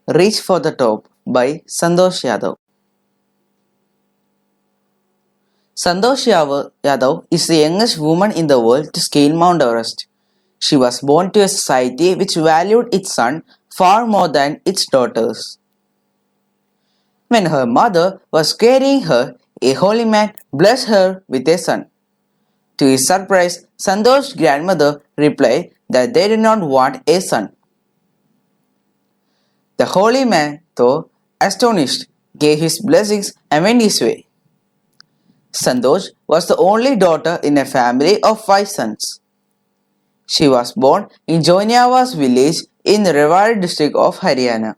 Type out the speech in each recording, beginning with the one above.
Reach for the Top by Santhosh Yadhav. Santhosh Yadhav is the youngest woman in the world to scale Mount Everest. She was born to a society which valued its son far more than its daughters. When her mother was carrying her, a holy man blessed her with a son. To his surprise, Santhosh's grandmother replied that they did not want a son. The holy man, though astonished, gave his blessings and went his way. Santhosh was the only daughter in a family of 5 sons. She was born in Joniava's village in the Rewari district of Haryana.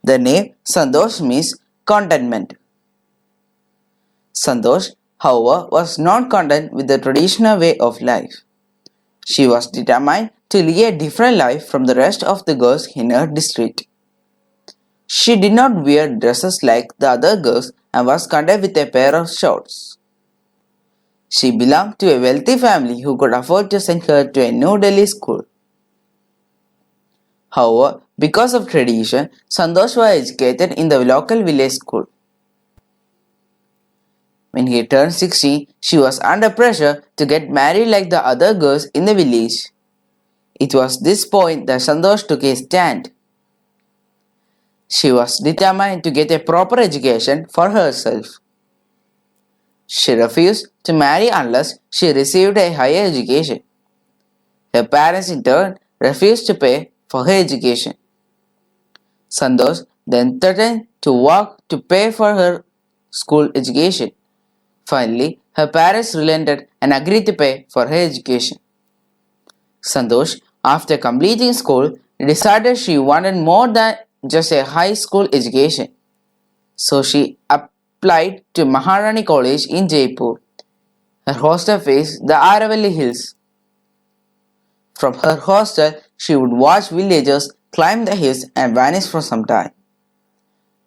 The name Santhosh means contentment. Santhosh, however, was not content with the traditional way of life. She was determined to lead a different life from the rest of the girls in her district. She did not wear dresses like the other girls and was content with a pair of shorts. She belonged to a wealthy family who could afford to send her to a New Delhi school. However, because of tradition, Santhosh was educated in the local village school. When he turned 16, she was under pressure to get married like the other girls in the village. It was this point that Santhosh took a stand. She was determined to get a proper education for herself. She refused to marry unless she received a higher education. Her parents in turn refused to pay for her education. Santhosh then threatened to work to pay for her school education. Finally, her parents relented and agreed to pay for her education. Santhosh, after completing school, decided she wanted more than just a high school education. So she applied to Maharani College in Jaipur. Her hostel faced the Aravalli Hills. From her hostel, she would watch villagers climb the hills and vanish for some time.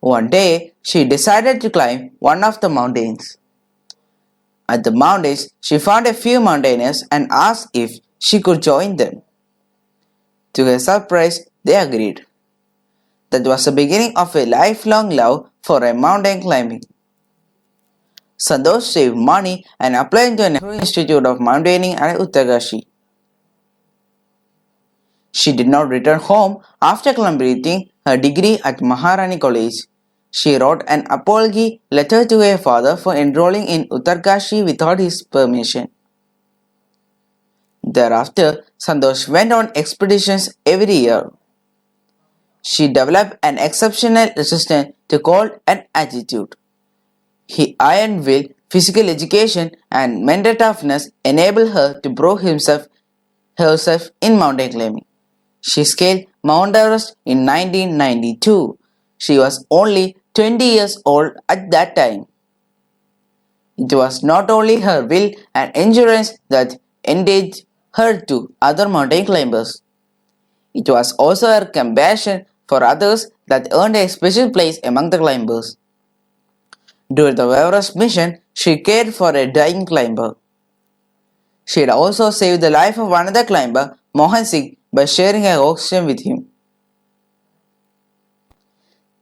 One day, she decided to climb one of the mountains. At the mountains, she found a few mountaineers and asked if she could join them. To her surprise, they agreed. That was the beginning of a lifelong love for a mountain climbing. Santhosh saved money and applied to an Institute of Mountaineering at Uttarkashi. She did not return home after completing her degree at Maharani College. She wrote an apology letter to her father for enrolling in Uttarkashi without his permission. Thereafter, Santhosh went on expeditions every year. She developed an exceptional resistance to cold and altitude. Her iron will, physical education, and mental toughness enabled her to prove herself in mountain climbing. She scaled Mount Everest in 1992. She was only 20 years old at that time. It was not only her will and endurance that endeared her to other mountain climbers. It was also her compassion for others that earned a special place among the climbers. During the Everest mission, she cared for a dying climber. She had also saved the life of another climber, Mohan Singh, by sharing her oxygen with him.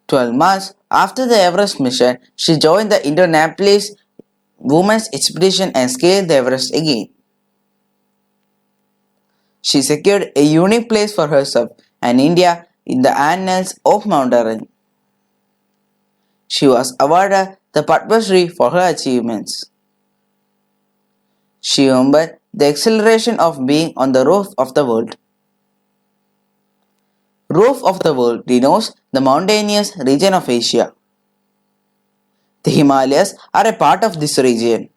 12 months after the Everest mission, she joined the Indianapolis Women's Expedition and scaled the Everest again. She secured a unique place for herself and India in the annals of mountaineering. She was awarded the Padma Shri for her achievements. She remembered the exhilaration of being on the roof of the world. Roof of the world denotes the mountainous region of Asia. The Himalayas are a part of this region.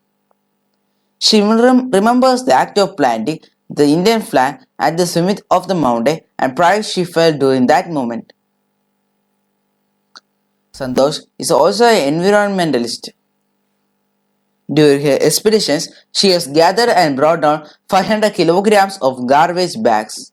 She remembers the act of planting the Indian flag at the summit of the mountain and pride she felt during that moment. Santhosh is also an environmentalist. During her expeditions, she has gathered and brought down 500 kilograms of garbage bags.